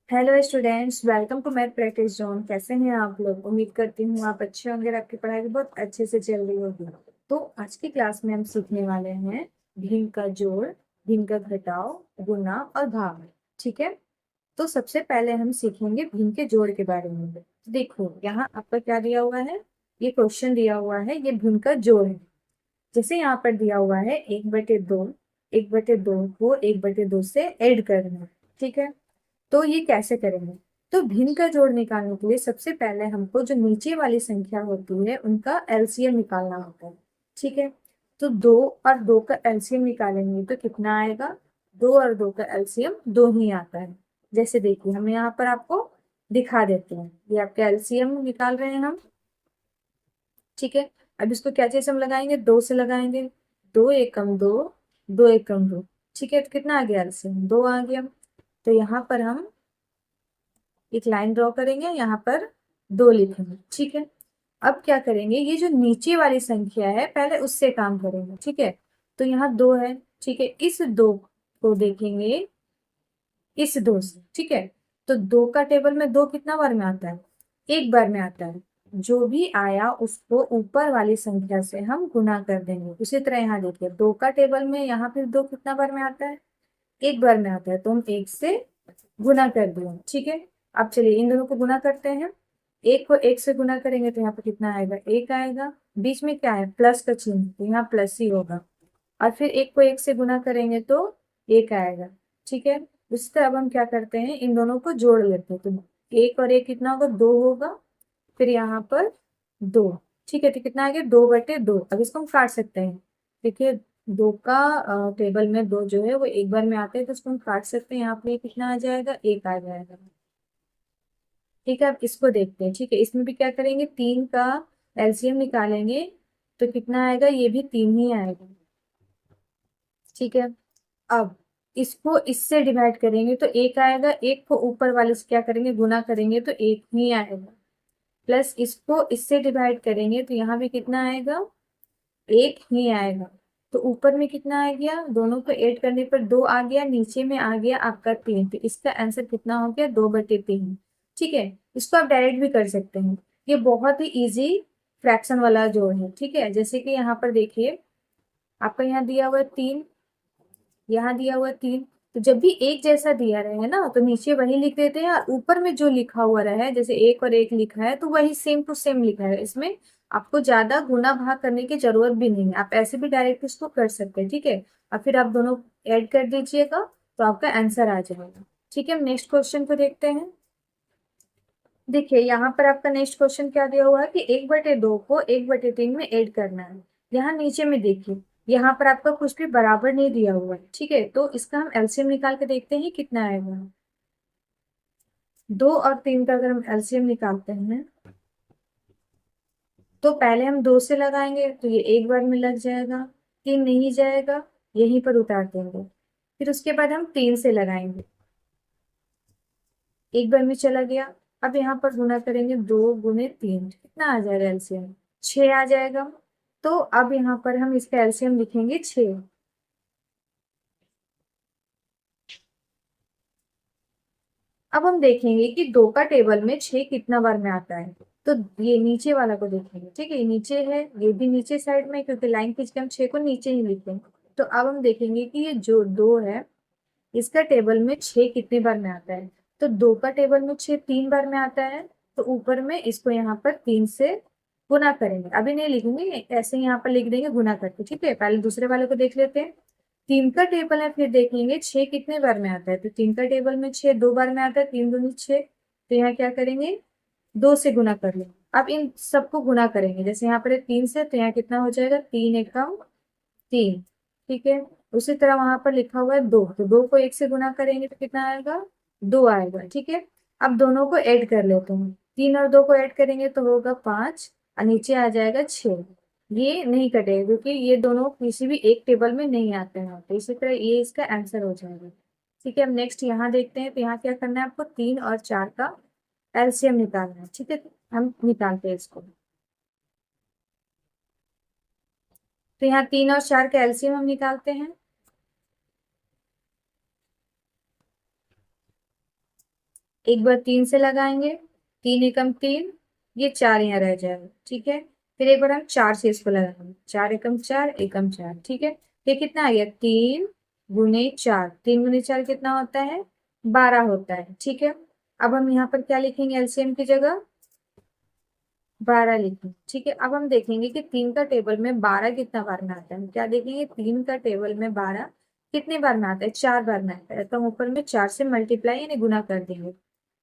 Hello students, welcome to math practice zone. कैसे हैं आप लोग? उम्मीद करती हूँ आप अच्छे होंगे और आपकी पढ़ाई भी बहुत अच्छे से चल रही होगी। तो आज की क्लास में हम सीखने वाले हैं भिन्न का जोड़, भिन्न का घटाव, गुणा और भाग। ठीक है। तो सबसे पहले हम सीखेंगे भिन्न के जोड़ के बारे में। देखो यहाँ आपका क्या दिया हुआ है, ये क्वेश्चन दिया हुआ है, ये भिन्न का जोड़ है। जैसे यहाँ पर दिया हुआ है 1/2, 1/2 को 1/2 से ऐड करना है। ठीक है। तो ये कैसे करेंगे? तो भिन्न का जोड़ निकालने के लिए सबसे पहले हमको जो नीचे वाली संख्या होती है उनका एलसीएम निकालना होता है। ठीक है। तो 2 और 2 का एलसीएम निकालेंगे तो कितना आएगा? 2 और 2 का एलसीएम 2 ही आता है। जैसे देखिए हम यहाँ पर आपको दिखा देते हैं, ये आपका एलसीएम निकाल रहे हैं हम। ठीक है। अब इसको क्या चीज हम लगाएंगे? 2 से लगाएंगे। 2 एकम 2, 2 एकम 2। ठीक है। तो कितना आ गया? एलसीएम 2 आ गया। तो यहाँ पर हम एक लाइन ड्रॉ करेंगे, यहाँ पर 2 लिखेंगे। ठीक है। अब क्या करेंगे, ये जो नीचे वाली संख्या है पहले उससे काम करेंगे। ठीक है। तो यहाँ 2 है। ठीक है। इस 2 को देखेंगे इस 2 से। ठीक है। तो 2 का टेबल में 2 कितना बार में आता है? एक बार में आता है। जो भी आया उसको ऊपर वाली संख्या से हम गुना कर देंगे। उसी तरह यहाँ देखिए 2 का टेबल में यहाँ फिर 2 कितना बार में आता है? एक बार में आता है, तो हम 1 से गुना कर दिया। ठीक है। अब चलिए इन दोनों को गुना करते हैं। एक को 1 से गुना करेंगे तो यहाँ पर कितना आएगा? 1 आएगा। बीच में क्या है? प्लस का चिन्ह, तो यहाँ प्लस ही होगा। और फिर 1 को 1 से गुना करेंगे तो 1 आएगा। ठीक है। उसी तरह अब हम क्या करते हैं, इन दोनों को जोड़ लेते हैं। तो 1 और 1 कितना होगा? 2 होगा। फिर यहाँ पर 2। ठीक है। तो कितना आ गया? 2/2। अब इसको हम काट सकते हैं। देखिए 2 का टेबल में 2 जो है वो एक बार में आते हैं, तो इसको हम काट सकते हैं। यहाँ पे कितना आ जाएगा? 1 आ जाएगा। ठीक है। अब इसको देखते हैं। ठीक है। इसमें भी क्या करेंगे, 3 का एलसीएम निकालेंगे तो कितना आएगा? ये भी 3 ही आएगा। ठीक है। अब इसको इससे डिवाइड करेंगे तो 1 आएगा। 1 को ऊपर वाले से क्या करेंगे? गुना करेंगे तो 1 ही आएगा। प्लस इसको इससे डिवाइड करेंगे तो यहाँ भी कितना आएगा? 1 ही आएगा। तो ऊपर में कितना आ गया? दोनों को ऐड करने पर 2 आ गया, नीचे में आ गया आपका 3। तो इसका आंसर कितना हो गया? 2/3। ठीक है। इसको आप डायरेक्ट भी कर सकते हैं। ये बहुत ही इजी फ्रैक्शन वाला जोड़ है। ठीक है। जैसे कि यहाँ पर देखिए आपका यहाँ दिया हुआ है 3, यहाँ दिया हुआ है 3। तो जब भी एक जैसा दिया रहे ना तो नीचे वही लिख देते हैं, और ऊपर में जो लिखा हुआ रहा है, जैसे 1 और 1 लिखा है तो वही सेम टू सेम लिखा है। इसमें आपको ज्यादा गुना भाग करने की जरूरत भी नहीं है, आप ऐसे भी डायरेक्ट इसको कर सकते हैं। ठीक है। और फिर आप दोनों ऐड कर दीजिएगा तो आपका आंसर आ जाएगा। ठीक है। हम नेक्स्ट क्वेश्चन को देखते हैं। देखिए यहाँ पर आपका नेक्स्ट क्वेश्चन क्या दिया हुआ है कि 1/2 को 1/3 में ऐड करना है। यहाँ नीचे में देखिए यहाँ पर आपका कुछ भी बराबर नहीं दिया हुआ है। ठीक है। तो इसका हम एलसीएम निकाल के देखते हैं कितना आएगा। 2 और 3 का अगर हम एलसीएम निकालते हैं तो पहले हम 2 से लगाएंगे तो ये एक बार में लग जाएगा। 3 नहीं जाएगा, यहीं पर उतार देंगे। फिर उसके बाद हम 3 से लगाएंगे, एक बार में चला गया। अब यहाँ पर गुना करेंगे, 2 × 3 कितना आ जाएगा? एलसीएम 6 आ जाएगा। तो अब यहाँ पर हम इसका एलसीएम लिखेंगे 6। अब हम देखेंगे कि 2 का टेबल में 6 कितना बार में आता है। तो ये नीचे वाला को देखेंगे। ठीक है। ये नीचे है, ये भी नीचे साइड में, क्योंकि लाइन खींच के हम 6 को नीचे ही लिखेंगे। तो अब हम देखेंगे कि ये जो 2 है इसका टेबल में 6 कितने बार में आता है। तो 2 का टेबल में 6 3 बार में आता है। तो ऊपर में इसको यहाँ पर 3 से गुना करेंगे, अभी नहीं लिखेंगे, ऐसे ही यहाँ पर लिख देंगे गुना करके। ठीक है। पहले दूसरे वाले को देख लेते हैं। 3 का टेबल है, फिर देखेंगे 6 कितने बार में आता है। तो 3 का टेबल में 6 2 बार में आता है, 3 दूनी 6। तो यहाँ क्या करेंगे? 2 से गुना कर लेंगे। अब इन सबको गुना करेंगे, जैसे यहाँ पर है 3 से, तो यहाँ कितना हो जाएगा? 3 × 3। ठीक है। उसी तरह वहां पर लिखा हुआ है 2, तो 2 को 1 से गुना करेंगे तो कितना आएगा? 2 आएगा। ठीक है। अब दोनों को ऐड कर लेते हैं। 3 और 2 को ऐड करेंगे तो होगा 5, और नीचे आ जाएगा 6। ये नहीं कटेगा क्योंकि ये दोनों किसी भी एक टेबल में नहीं आते हैं, तो इसी तरह ये इसका आंसर हो जाएगा। ठीक है। अब नेक्स्ट यहाँ देखते हैं। तो यहाँ क्या करना है आपको? 3 और 4 का एलसीएम निकालना है। ठीक है। हम निकालते हैं इसको। तो यहाँ 3 और 4 का एलसीएम हम निकालते हैं। एक बार 3 से लगाएंगे, 3 एकम 3, ये 4 यहाँ रह जाएगा, ठीक है। फिर एक बार हम 4 से इसको लगाएंगे, 4 एकम 4, एकम 4, ठीक है। ये कितना आ गया, 3 गुने 4, 3 गुने 4 कितना होता है, 12 होता है, ठीक है। अब हम यहाँ पर क्या लिखेंगे, एलसीएम की जगह 12 लिखेंगे, ठीक है। अब हम देखेंगे कि 3 का टेबल में 12 कितना बार में आता है। क्या देखेंगे, 3 का टेबल में 12 कितने बार में आता है, 4 बार में आता है। तो हम ऊपर में 4 से मल्टीप्लाई यानी गुना कर देंगे।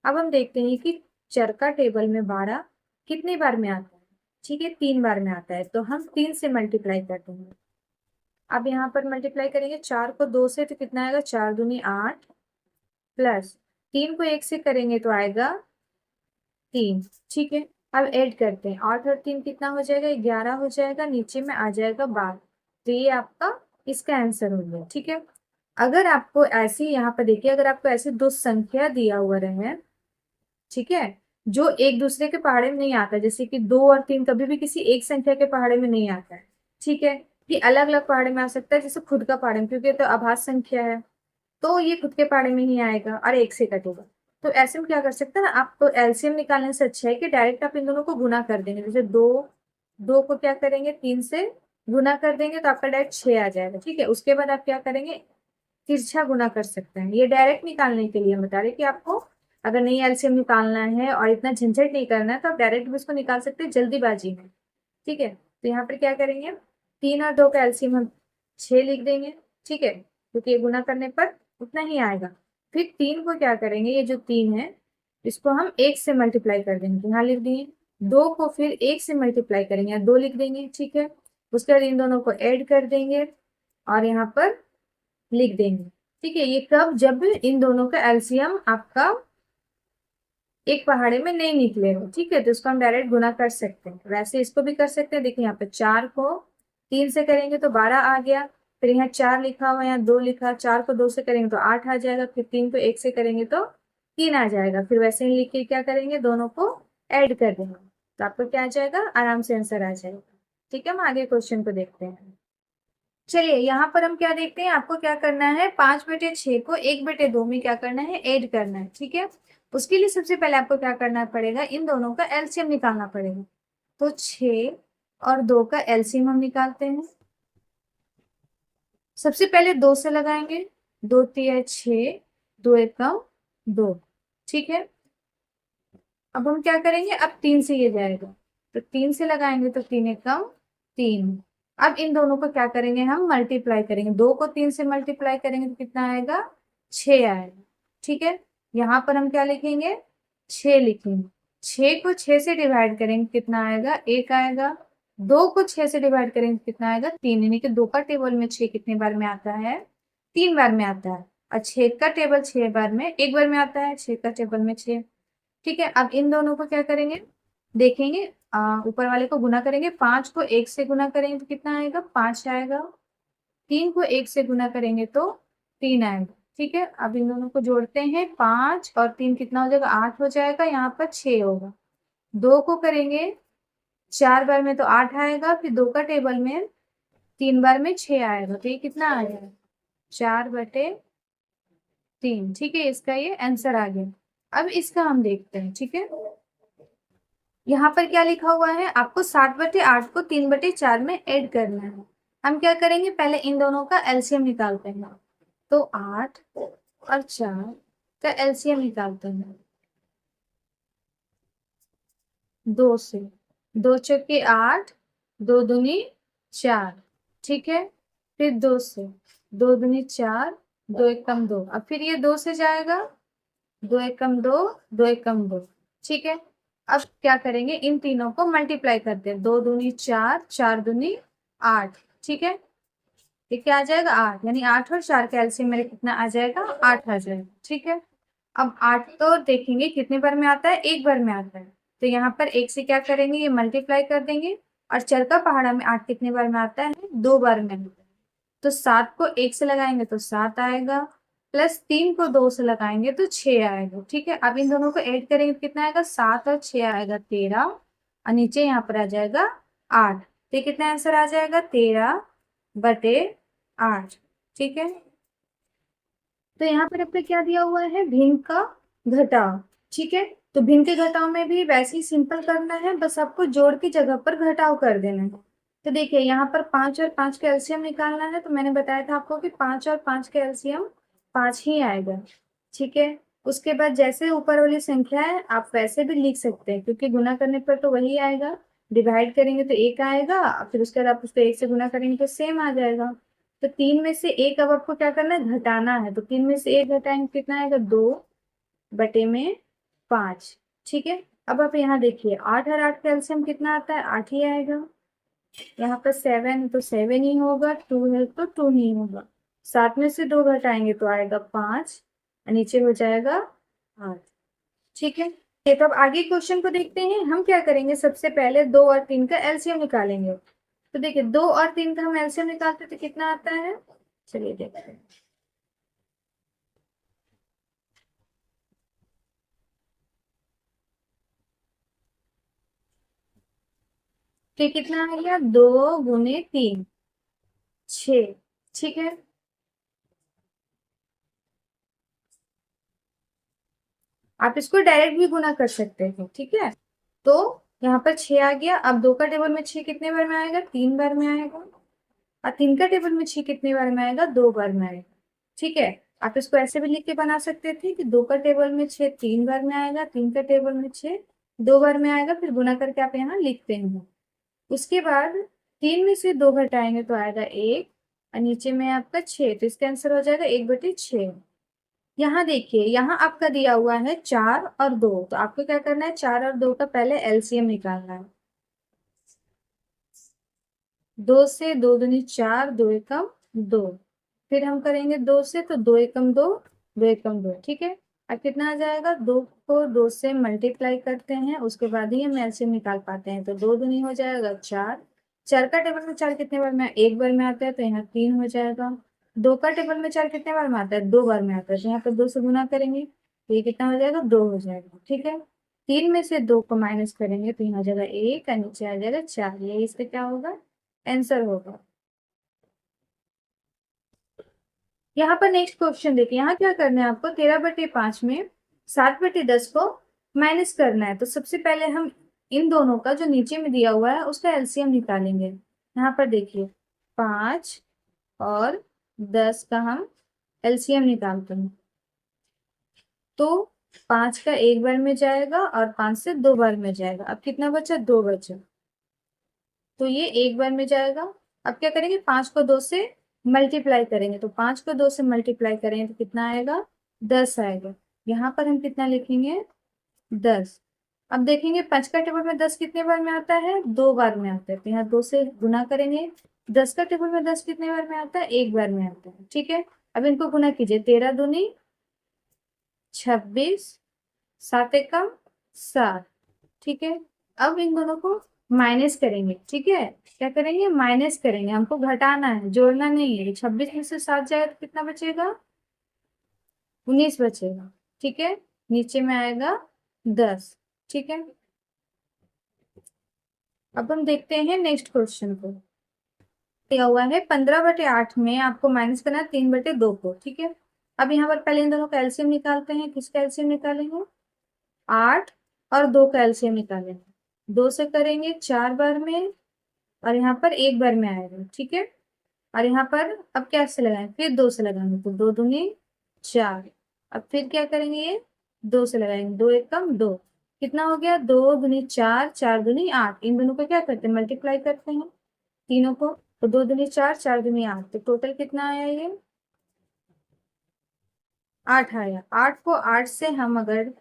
अब हम देखते हैं कि चर का टेबल में 12 कितने बार में आता है, ठीक है, 3 बार में आता है। तो हम 3 से मल्टीप्लाई कर देंगे। अब यहाँ पर मल्टीप्लाई करेंगे 4 को 2 से तो कितना आएगा, 4 दूनी 8, प्लस 3 को 1 से करेंगे तो आएगा 3, ठीक है। अब ऐड करते हैं, 8 और 3 कितना हो जाएगा, 11 हो जाएगा, नीचे में आ जाएगा 12। तो ये आपका इसका आंसर हो गया, ठीक है। अगर आपको ऐसे यहाँ पर देखिए, अगर आपको ऐसे दो संख्या दिया हुआ रहे, ठीक है, जो एक दूसरे के पहाड़े में नहीं आता, जैसे कि 2 और 3 कभी भी किसी एक संख्या के पहाड़े में नहीं आता है, ठीक है। ये अलग अलग पहाड़े में आ सकता है, जैसे खुद का पहाड़े में, क्योंकि ये तो आभास संख्या है, तो ये खुद के पहाड़े में ही आएगा और एक से कटेगा। तो ऐसे में क्या कर सकते हैं ना, आपको एलसीएम निकालने से अच्छा है कि डायरेक्ट आप इन दोनों को गुना कर देंगे। जैसे दो दो को क्या करेंगे, 3 से गुना कर देंगे तो आपका डायरेक्ट 6 आ जाएगा, ठीक है। उसके बाद आप क्या करेंगे, तिरछा गुना कर सकते हैं। ये डायरेक्ट निकालने के लिए हम बता रहे कि आपको अगर नहीं एलसीएम निकालना है और इतना झंझट नहीं करना है तो आप डायरेक्ट भी इसको निकाल सकते हैं जल्दीबाजी में, ठीक है। तो यहाँ पर क्या करेंगे, 3 और 2 का एलसीएम हम 6 लिख देंगे, ठीक है, क्योंकि ये गुना करने पर उतना ही आएगा। फिर 3 को क्या करेंगे, ये जो 3 है इसको हम 1 से मल्टीप्लाई कर देंगे, तो यहाँ लिख दिए। 2 को फिर 1 से मल्टीप्लाई करेंगे, 2 लिख देंगे, ठीक है। उसके बाद इन दोनों को ऐड कर देंगे और यहाँ पर लिख देंगे, ठीक है। ये कब, जब इन दोनों का एलसीएम आपका एक पहाड़े में नहीं निकलेगा, ठीक है। तो इसको हम डायरेक्ट गुना कर सकते हैं, वैसे इसको भी कर सकते हैं। देखिए यहाँ पे 4 को 3 से करेंगे तो 12 आ गया, फिर यहाँ 4 लिखा हुआ, यहाँ 2 लिखा, 4 को 2 से करेंगे तो 8 आ जाएगा, फिर 3 को 1 से करेंगे तो 3 आ जाएगा। फिर वैसे ही लिख के क्या करेंगे, दोनों को ऐड कर देंगे, तो आपको क्या आ जाएगा, आराम से आंसर आ जाएगा, ठीक है। हम आगे क्वेश्चन को देखते हैं। चलिए यहाँ पर हम क्या देखते हैं, आपको क्या करना है, 5/6 को 1/2 में क्या करना है, ऐड करना है, ठीक है। उसके लिए सबसे पहले आपको क्या करना पड़ेगा, इन दोनों का एलसीएम निकालना पड़ेगा। तो 6 और 2 का एलसीएम हम निकालते हैं। सबसे पहले 2 से लगाएंगे, 2 तिया 6, 2 एकम 2, ठीक है। अब हम क्या करेंगे, अब 3 से ये जाएगा, तो 3 से लगाएंगे तो 3 एकम 3। अब इन दोनों को क्या करेंगे, हम मल्टीप्लाई करेंगे, 2 को 3 से मल्टीप्लाई करेंगे तो कितना आएगा, 6 आएगा, ठीक है। यहाँ पर हम क्या लिखेंगे, 6 लिखेंगे। 6 को 6 से डिवाइड करेंगे कितना आएगा, 1 आएगा। 2 को 6 से डिवाइड करेंगे कितना आएगा, 3, यानी कि 2 का टेबल में 6 कितने बार में आता है, 3 बार में आता है। और 6 का टेबल 6 बार में 1 बार में आता है, 6 का टेबल में 6, ठीक है। अब इन दोनों को क्या करेंगे, देखेंगे, ऊपर वाले को गुना करेंगे, 5 को 1 से गुना करेंगे तो कितना आएगा, 5 आएगा। 3 को 1 से गुना करेंगे तो 3 आएगा, ठीक है। अब इन दोनों को जोड़ते हैं, 5 और 3 कितना हो जाएगा, 8 हो जाएगा, यहाँ पर 6 होगा। 2 को करेंगे 4 बार में तो 8 आएगा, फिर 2 का टेबल में 3 बार में 6 आएगा, तो ये कितना आ जाएगा, 4/3, ठीक है। इसका ये आंसर आ गया। अब इसका हम देखते हैं, ठीक है। यहाँ पर क्या लिखा हुआ है, आपको 7/8 को 3/4 में ऐड करना है। हम क्या करेंगे, पहले इन दोनों का एलसीएम निकालते हैं। तो 8 और 4 का एलसीएम निकालते हैं 2 से, 2 चौके 8, 2 दूनी 4, ठीक है। फिर 2 से, 2 दूनी 4, 2 एकम 2, अब फिर ये 2 से जाएगा, 2 एकम 2, 2 एकम 2, ठीक है। अब क्या करेंगे, इन तीनों को मल्टीप्लाई करते हैं, 2 दूनी 4, 4 दूनी 8, ठीक है। ये क्या आ जाएगा, 8, यानी 8 और 4 का एलसीएम मेरे कितना आ जाएगा, 8 आ जाएगा, ठीक है। अब 8 तो देखेंगे कितने बार में आता है, 1 बार में आता है। तो यहाँ पर 1 से क्या करेंगे, ये मल्टीप्लाई कर देंगे। और चर का पहाड़ा में 8 कितने बार में आता है, 2 बार में आता है। तो 7 को 1 से लगाएंगे तो 7 आएगा, प्लस 3 को 2 से लगाएंगे तो 6 आएगा, ठीक है। अब इन दोनों को ऐड करेंगे तो कितना आएगा, 7 और 6 आएगा 13, और नीचे यहाँ पर आ जाएगा 8। तो ये कितना आंसर आ जाएगा, 13/8, ठीक है। तो यहाँ पर आपको क्या दिया हुआ है, भिन्न का घटाव, ठीक है। तो भिन्न के घटाव में भी वैसे ही सिंपल करना है, बस आपको जोड़ की जगह पर घटाव कर देना है। तो देखिए यहाँ पर 5 और 5 का एलसीएम निकालना है, तो मैंने बताया था आपको कि 5 और 5 का एलसीएम 5 ही आएगा। ठीक है। उसके बाद जैसे ऊपर वाली संख्या है आप वैसे भी लिख सकते हैं, क्योंकि गुना करने पर तो वही आएगा, डिवाइड करेंगे तो एक आएगा, फिर उसके बाद आप उसको एक से गुना करेंगे तो सेम आ जाएगा। तो 3 में से एक अब आपको क्या करना है, घटाना है। तो 3 में से एक घटाएंगे कितना आएगा, 2/5। ठीक है। अब आप यहाँ देखिए 8 और 8 का एलसीएम कितना आता है, 8 ही आएगा। यहाँ पर 7 तो 7 ही होगा, 2 है तो 2 ही होगा। 7 में से 2 घटाएंगे तो आएगा 5, और नीचे हो जाएगा 8। ठीक है। ये तो अब आगे क्वेश्चन को देखते हैं। हम क्या करेंगे, सबसे पहले 2 और 3 का एलसीएम निकालेंगे। तो देखिए 2 और 3 का हम एलसीएम निकालते तो कितना आता है, चलिए देखते हैं। तो ये कितना आ गया, 2 × 3 6। ठीक है। आप इसको डायरेक्ट भी गुना कर सकते हैं। ठीक है। तो यहाँ पर 6 आ गया। अब 2 का टेबल में 6 कितने बार में आएगा, 3 बार में आएगा। और 3 का टेबल में 6 कितने बार में आएगा, 2 बार में आएगा। ठीक है। आप इसको ऐसे भी लिख के बना सकते थे कि 2 का टेबल में 6 3 बार में आएगा, 3 का टेबल में 6 2 बार में आएगा, फिर गुना करके आप यहाँ लिखते हैं। उसके बाद 3 में से 2 घटाएंगे तो आएगा 1, और नीचे में आपका 6, तो इसका आंसर हो जाएगा 1/6। यहाँ देखिए, यहाँ आपका दिया हुआ है 4 और 2, तो आपको क्या करना है, 4 और 2 का पहले एलसीएम निकालना है। 2 से 2 दूनी 4, 2 एकम 2। फिर हम करेंगे 2 से, तो 2 एकम 2, 2 एकम 2। ठीक है। अब कितना आ जाएगा, 2 को 2 से मल्टीप्लाई करते हैं, उसके बाद ही हम एलसीएम निकाल पाते हैं। तो 2 दूनी हो जाएगा 4। 4 का टेबल में 4 कितने बार में, एक बार में आता है, तो यहाँ 3 हो जाएगा। 2 का टेबल में 4 कितने बार में आता है, 2 बार में आता है, तो यहाँ पर 2 से गुना करेंगे तो ये कितना हो जाएगा, 2 हो जाएगा। ठीक है। 3 में से 2 को माइनस करेंगे तो यहाँ आ जाएगा 1, और नीचे आ जाएगा 4। ये इसका क्या होगा, आंसर होगा। यहाँ पर नेक्स्ट क्वेश्चन देखिए, यहाँ क्या करना है आपको, 13/5 में 7/10 को माइनस करना है। तो सबसे पहले हम इन दोनों का जो नीचे में दिया हुआ है उसका एलसीएम निकालेंगे। यहाँ पर देखिए 5 और 10 का हम एलसीएम निकालते हैं। तो 5 का एक बार में जाएगा और 5 से 2 बार में जाएगा। अब कितना बचा, 2 बचा, तो ये एक बार में जाएगा। अब क्या करेंगे, 5 को 2 से मल्टीप्लाई करेंगे। तो 5 को 2 से मल्टीप्लाई करेंगे तो कितना आएगा, 10 आएगा। यहाँ पर हम कितना लिखेंगे, 10। अब देखेंगे 5 का टेबल में 10 कितने बार में आता है, 2 बार में आता है, तो यहाँ 2 से गुना करेंगे। 10 का टेबल में 10 कितने बार में आता है, एक बार में आता है। ठीक है। अब इनको गुना कीजिए, 13 दूनी 26, 7 एकम 7। ठीक है। अब इन दोनों को माइनस करेंगे। ठीक है। क्या करेंगे, माइनस करेंगे, हमको घटाना है, जोड़ना नहीं है। 26 में से 7 जाए तो कितना बचेगा, 19 बचेगा। ठीक है। नीचे में आएगा 10। ठीक है। अब हम देखते हैं नेक्स्ट क्वेश्चन को। दिया हुआ है 15/8 में आपको माइनस करना है 3/2 को। ठीक है। अब यहाँ पर पहले इन दोनों का एलसीएम निकालते हैं। किसका एलसीएम निकालेंगे, 8 और 2 का एलसीएम निकालेंगे। 2 से करेंगे 4 बार में, और यहाँ पर एक बार में आएगा। ठीक है। और यहाँ पर अब क्या से लगाएंगे, फिर 2 से लगाएंगे, तो 2 दूनी 4। अब फिर क्या करेंगे, ये 2 से लगाएंगे, 2 एकम 2। कितना हो गया, 2 दूनी 4, 4 दूनी 8। इन दोनों को क्या करते हैं, मल्टीप्लाई करते हैं तीनों को। तो 2 दूनी 4, 4 दूनी 8, तो टोटल कितना आया, ये 8 आया। 8 को 8 से हम अगर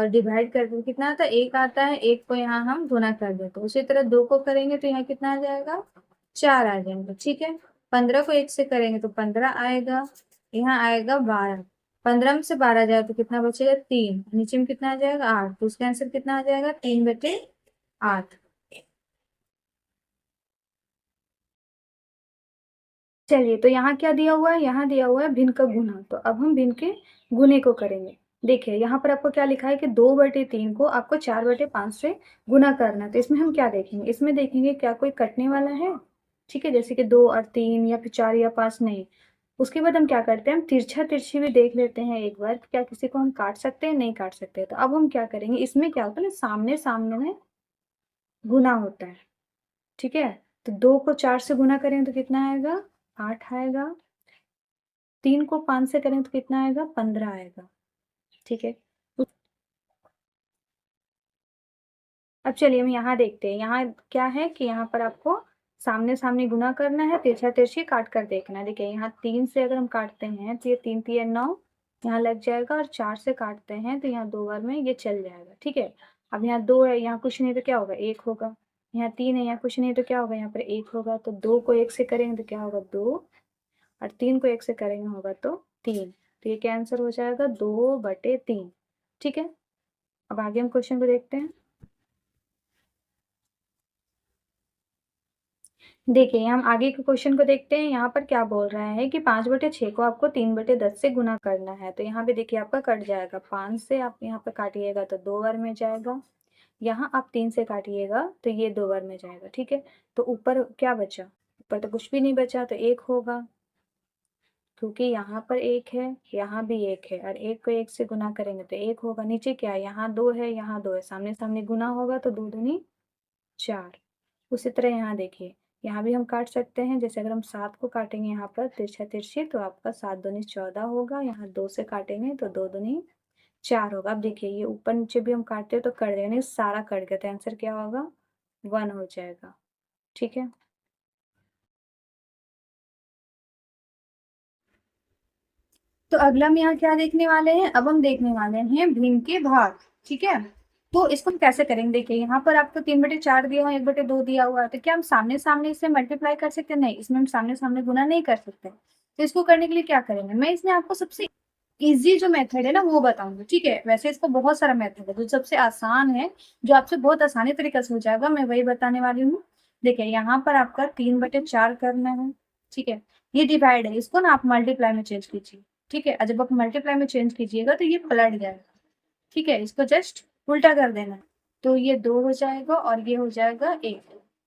डिवाइड कर दो कितना आता है, 1 आता है। 1 को यहाँ हम गुना कर देते, उसी तरह 2 को करेंगे तो यहाँ कितना आ जाएगा, 4 आ जाएगा। ठीक है। 15 को 1 से करेंगे तो 15 आएगा, यहाँ आएगा 12। 15 में से 12 जाए तो कितना बचेगा, 3। नीचे में कितना आ जाएगा, 8। तो उसका आंसर कितना आ जाएगा, 3/8। चलिए, तो यहाँ क्या दिया हुआ है, यहाँ दिया हुआ है भिन्न का गुना। तो अब हम भिन्न के गुने को करेंगे। देखिए यहाँ पर आपको क्या लिखा है कि 2/3 को आपको 4/5 से गुना करना है। तो इसमें हम क्या देखेंगे, इसमें देखेंगे क्या कोई कटने वाला है। ठीक है। जैसे कि 2 और 3 या फिर 4 या 5 नहीं। उसके बाद हम क्या करते हैं, हम तिरछा तिरछी भी देख लेते हैं एक बार, क्या किसी को हम काट सकते हैं, नहीं काट सकते। तो अब हम क्या करेंगे, इसमें क्या होता है ना, सामने सामने में गुना होता है, ठीक है। तो 2 को 4 से गुना करें तो कितना आएगा, 8 आएगा। 3 को 5 से करें तो कितना आएगा, 15 आएगा, ठीक है। अब चलिए हम यहाँ देखते हैं, यहाँ क्या है कि यहाँ पर आपको सामने सामने गुना करना है, तिरछा तिरछी काट कर देखना है। देखिए यहाँ 3 से अगर हम काटते हैं तो ये 3 3 9 यहाँ लग जाएगा, और 4 से काटते हैं तो यहाँ 2 बार में ये चल जाएगा, ठीक है। अब यहाँ 2 है, यहाँ कुछ नहीं तो क्या होगा, 1 होगा। यहाँ 3 है, यहाँ कुछ नहीं तो क्या होगा, यहाँ पर 1 होगा। तो 2 को 1 से करेंगे तो क्या होगा, 2, और 3 को 1 से करेंगे होगा तो 3। तो ये क्या आंसर हो जाएगा, 2/3, ठीक है। अब आगे हम क्वेश्चन को देखते हैं। देखिए हम आगे के क्वेश्चन को देखते हैं। यहाँ पर क्या बोल रहा है कि 5/6 को आपको 3/10 से गुना करना है। तो यहाँ पे देखिए आपका कट जाएगा, 5 से आप यहाँ पर काटिएगा तो 2 बार में जाएगा। यहाँ आप 3 से काटिएगा तो ये 2 बार में जाएगा, ठीक है। तो ऊपर क्या बचा, ऊपर तो कुछ भी नहीं बचा, तो 1 होगा, क्योंकि यहाँ पर 1 है, यहाँ भी 1 है, और 1 को 1 से गुना करेंगे तो 1 होगा। नीचे क्या है, यहाँ 2 है, यहाँ 2 है, सामने सामने गुना होगा तो 2 दूनी 4। उसी तरह यहाँ देखिए, यहाँ भी हम काट सकते हैं। जैसे अगर हम 7 को काटेंगे यहाँ पर तिरछा तिरछी तो आपका 7 दूनी 14 होगा। यहाँ 2 से काटेंगे तो 2 दूनी 4 होगा। अब देखिए ये ऊपर नीचे भी हम काटते हैं तो कट जाएगा, नहीं सारा कट गया, तो आंसर क्या होगा, 1 हो जाएगा, ठीक है। तो अगला हम यहाँ क्या देखने वाले हैं, अब हम देखने वाले हैं भिन्न के भाग, ठीक है। तो इसको हम कैसे करेंगे, देखिए यहाँ पर आपको 3/4 दिया हुआ है, 1/2 दिया हुआ है, तो क्या हम सामने सामने इसे मल्टीप्लाई कर सकते हैं, नहीं, इसमें हम सामने सामने गुना नहीं कर सकते। तो इसको करने के लिए क्या करेंगे, मैं इसमें आपको सबसे इजी जो मेथड है ना वो बताऊंगी, ठीक है। वैसे इसका बहुत सारा मेथड है, जो सबसे आसान है, जो आपसे बहुत आसानी तरीके से हो जाएगा, मैं वही बताने वाली हूँ। देखिए यहाँ पर आपका 3/4 करना है, ठीक है। ये डिवाइड है, इसको ना आप मल्टीप्लाई में चेंज कीजिए, ठीक है। और जब आप मल्टीप्लाई में चेंज कीजिएगा तो ये पलट जाएगा, ठीक है। इसको जस्ट उल्टा कर देना, तो ये 2 हो जाएगा और ये हो जाएगा 1,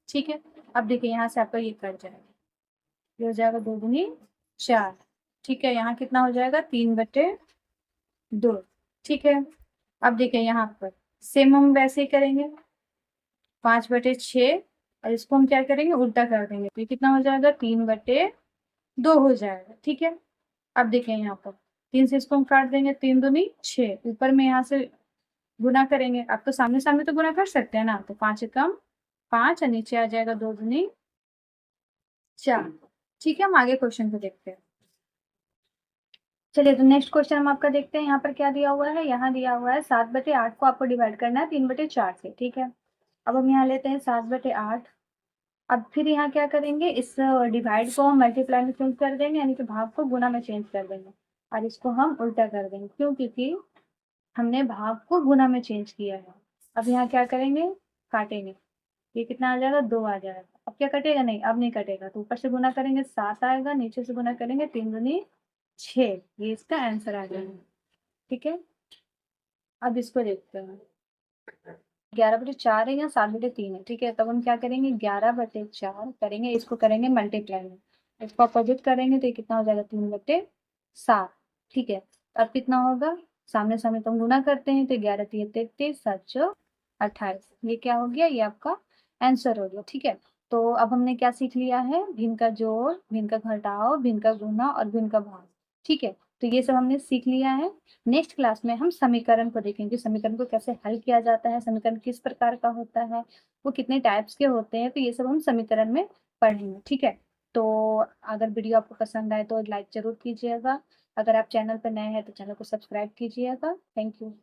ठीक है। अब देखिए यहाँ से आपका ये कट जाएगा, ये हो जाएगा 2 दूनी 4, ठीक है। यहाँ कितना हो जाएगा, 3/2, ठीक है। अब देखिए यहाँ पर सेम हम वैसे ही करेंगे, 5/6, और इसको हम क्या करेंगे, उल्टा कर देंगे, तो ये कितना हो जाएगा, 3/2 हो जाएगा, ठीक है। अब देखिए यहाँ पर 3 से इसको हम काट देंगे, 3 दूनी 6, ऊपर में यहाँ से गुना करेंगे। आप तो सामने सामने तो गुना कर सकते हैं ना, तो 5 एकम 5, और नीचे आ जाएगा 2 दूनी 4, ठीक है। हम आगे क्वेश्चन को देखते हैं। चलिए तो नेक्स्ट क्वेश्चन हम आपका देखते हैं। यहाँ पर क्या दिया हुआ है, यहाँ दिया हुआ है 7/8 को आपको डिवाइड करना है 3/4 से, ठीक है। अब हम यहाँ लेते हैं 7/8। अब फिर यहाँ क्या करेंगे, इस डिवाइड को हम मल्टीप्लाई में चेंज कर देंगे, यानी कि भाग को गुना में चेंज कर देंगे, और इसको हम उल्टा कर देंगे, क्यों, क्योंकि हमने भाग को गुना में चेंज किया है। अब यहाँ क्या करेंगे, काटेंगे, ये कितना आ जाएगा, 2 आ जाएगा। अब क्या कटेगा, नहीं अब नहीं कटेगा, तो ऊपर से गुना करेंगे 7 आएगा, नीचे से गुना करेंगे 3 दूनी 6, ये इसका आंसर आ जाएगा, ठीक है। अब इसको देखते हैं, 11/4 है या 7/3 है, ठीक है। तब हम क्या करेंगे, 11/4 करेंगे, इसको करेंगे मल्टीप्लाई में, इसको अपोजिट करेंगे तो ये कितना हो जाएगा, 3/7, ठीक है। अब कितना होगा, सामने सामने तो हम गुना करते हैं, तो 11 3 33 7 चौ 28, ये क्या हो गया, ये आपका आंसर हो गया, ठीक है। तो अब हमने क्या सीख लिया है, भिन्न का जोड़, भिन्न का घटाव, भिन्न का गुना और भिन्न का भाग, ठीक है। तो ये सब हमने सीख लिया है। नेक्स्ट क्लास में हम समीकरण को देखेंगे, समीकरण को कैसे हल किया जाता है, समीकरण किस प्रकार का होता है, वो कितने टाइप्स के होते हैं, तो ये सब हम समीकरण में पढ़ेंगे, ठीक है। तो अगर वीडियो आपको पसंद आए तो लाइक जरूर कीजिएगा। अगर आप चैनल पर नए हैं तो चैनल को सब्सक्राइब कीजिएगा। Thank you.